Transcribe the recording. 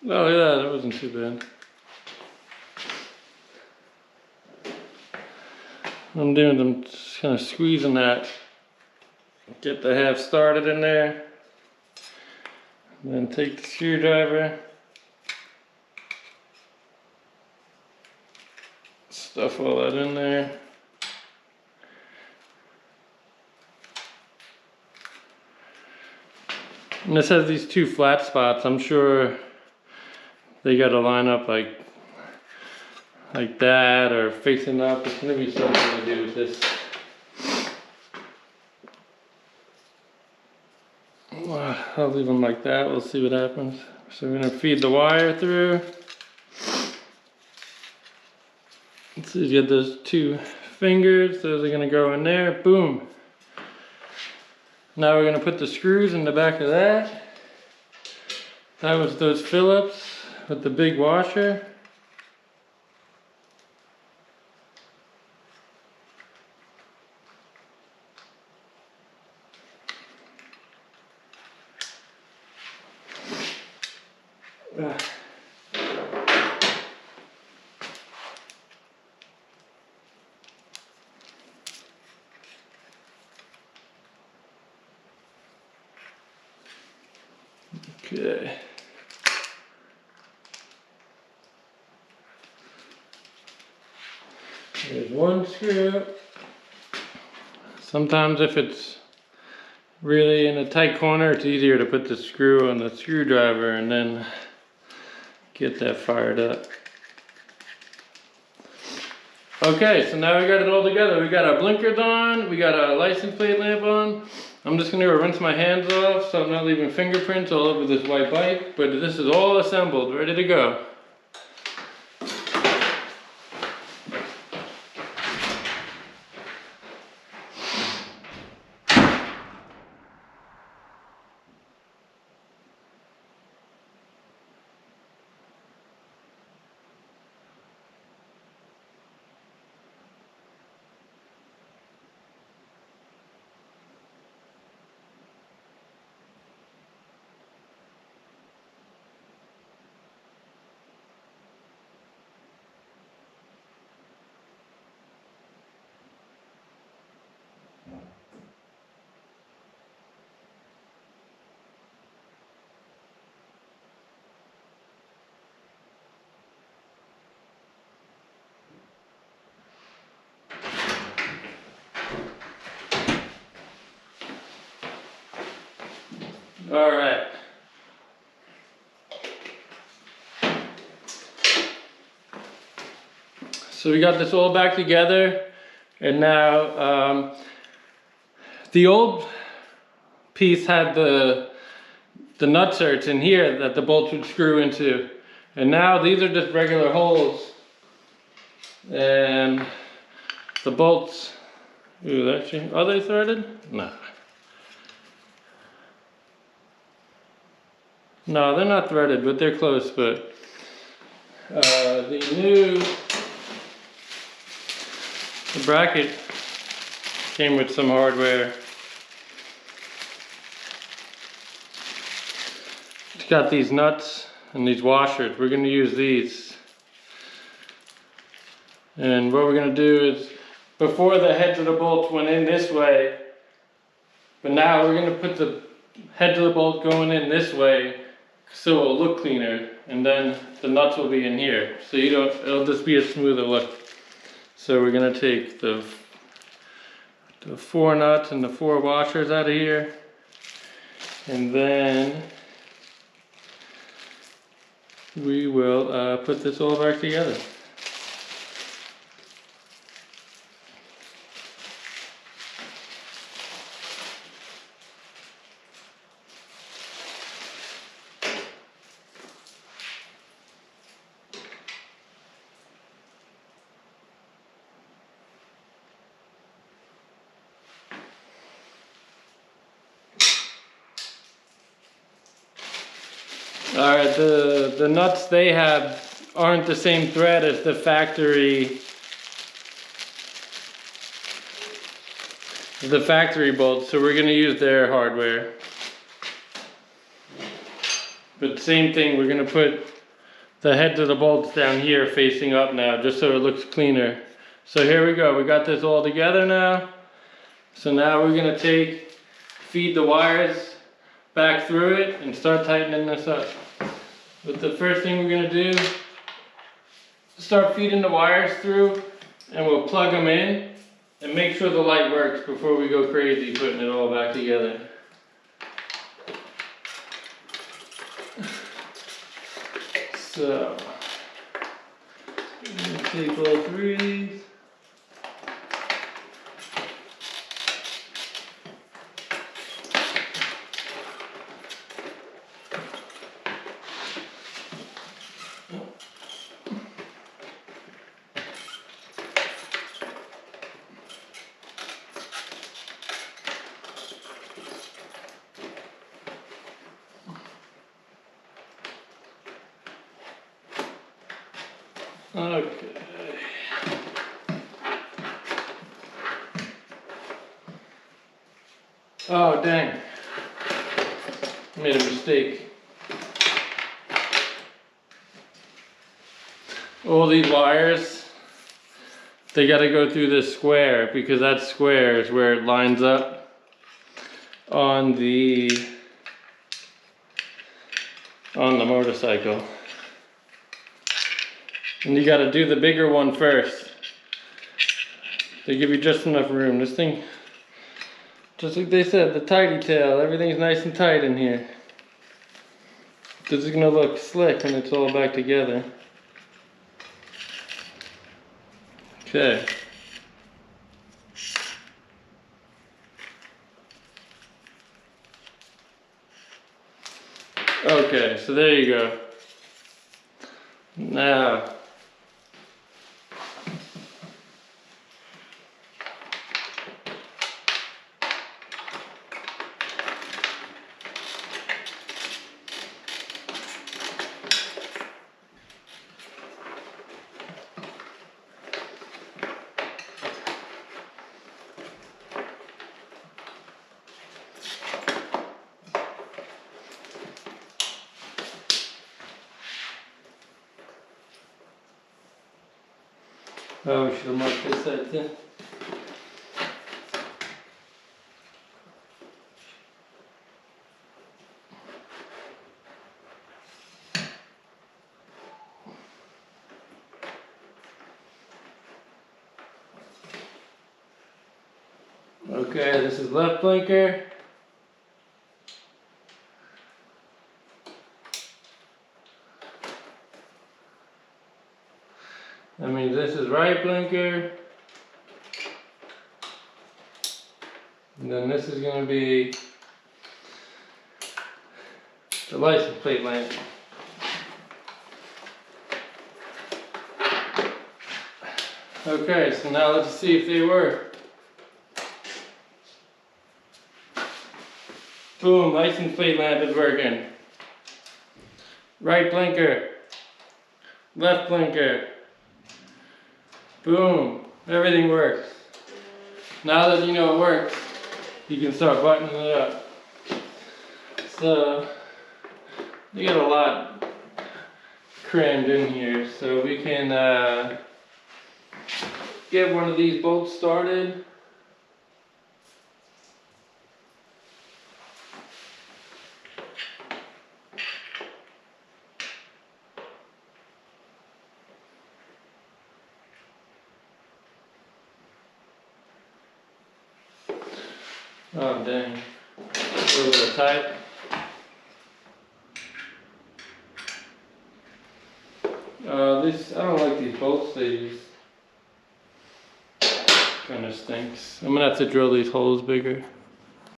Oh yeah, that wasn't too bad. I'm just kind of squeezing that. Get the half started in there. Then take the screwdriver. Stuff all that in there. And this has these two flat spots. I'm sure they got to line up like that or facing up. It's gonna be something to do with this. I'll leave them like that. We'll see what happens. So we're gonna feed the wire through. So you get those two fingers. Those are gonna go in there. Boom. Now we're gonna put the screws in the back of that. That was those Phillips with the big washer. Okay. There's one screw. Sometimes if it's really in a tight corner, it's easier to put the screw on the screwdriver and then get that fired up. Okay, so now we got it all together. We got our blinkers on, we got our license plate lamp on. I'm just gonna rinse my hands off so I'm not leaving fingerprints all over this white bike, but this is all assembled, ready to go. All right. So we got this all back together, and now the old piece had the nutserts in here that the bolts would screw into, and now these are just regular holes, and the bolts. Ooh, actually, are they threaded? No. No, they're not threaded, but they're close. But the bracket came with some hardware. It's got these nuts and these washers. We're going to use these. And what we're going to do is, before the heads of the bolts went in this way, but now we're going to put the heads of the bolt going in this way, so it'll look cleaner, and then the nuts will be in here, so it'll just be a smoother look. So we're gonna take the 4 nuts and the 4 washers out of here, and then we will put this all back together. All right, the nuts they have aren't the same thread as the factory bolts, so we're going to use their hardware. But same thing, we're gonna put the heads of the bolts down here facing up now, just so it looks cleaner. So here we go, we got this all together now. So now we're gonna feed the wires back through it and start tightening this up. But the first thing we're gonna do, start feeding the wires through, and we'll plug them in and make sure the light works before we go crazy putting it all back together. So, I'm gonna take all three of these. Okay. Oh, dang. Made a mistake. All these wires, they gotta go through this square, because that square is where it lines up on the motorcycle. And you gotta do the bigger one first. They give you just enough room. This thing, just like they said, the tidy tail, everything's nice and tight in here. This is gonna look slick when it's all back together. Okay. Okay, so there you go. Now, oh, we should have marked this side too. Okay, this is left blinker. That means this is right blinker. And then this is going to be the license plate lamp. Okay, so now let's see if they work. Boom, license plate lamp is working. Right blinker. Left blinker. Boom, everything works. Now that you know it works, you can start buttoning it up. So, you got a lot crammed in here, so we can get one of these bolts started. Oh dang, a little bit of tight. I don't like these bolts they use. Kind of stinks. I'm gonna have to drill these holes bigger.